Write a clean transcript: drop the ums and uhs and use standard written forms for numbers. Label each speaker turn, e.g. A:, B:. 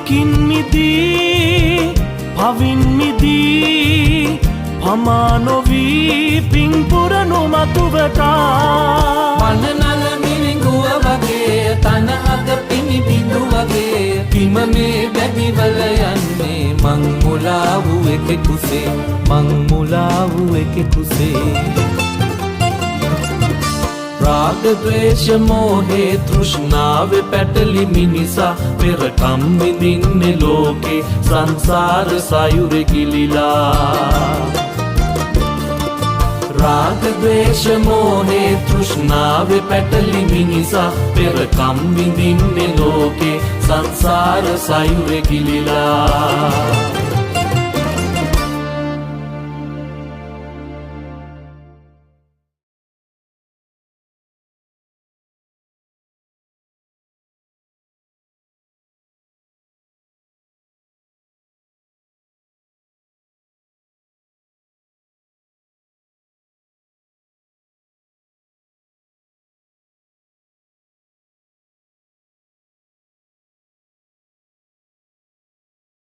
A: දුකින් මිදී පවින් මිදී පමා නොවී පින් පුරනු මතුවතා
B: පනනල මිරිඟුව වගේ තන අග පිණි බිඳු වගේ පිම මේ බැගිවල යන්නේ මං මුලා වූ එකෙකුසේ මං මුලා වූ එකෙකුසේ රාග ද්වේෂ මෝහේ තෘෂ්ණාවේ පැටලි මිනිසා පෙරකම් විඳින්නේ ලෝකේ සංසාර සයුරේ ගිලිලා රාග ද්වේෂ මෝහේ තෘෂ්ණාවේ පැටලි මිනිසා පෙරකම් විඳින්නේ ලෝකේ සංසාර සයුරේ ගිලිලා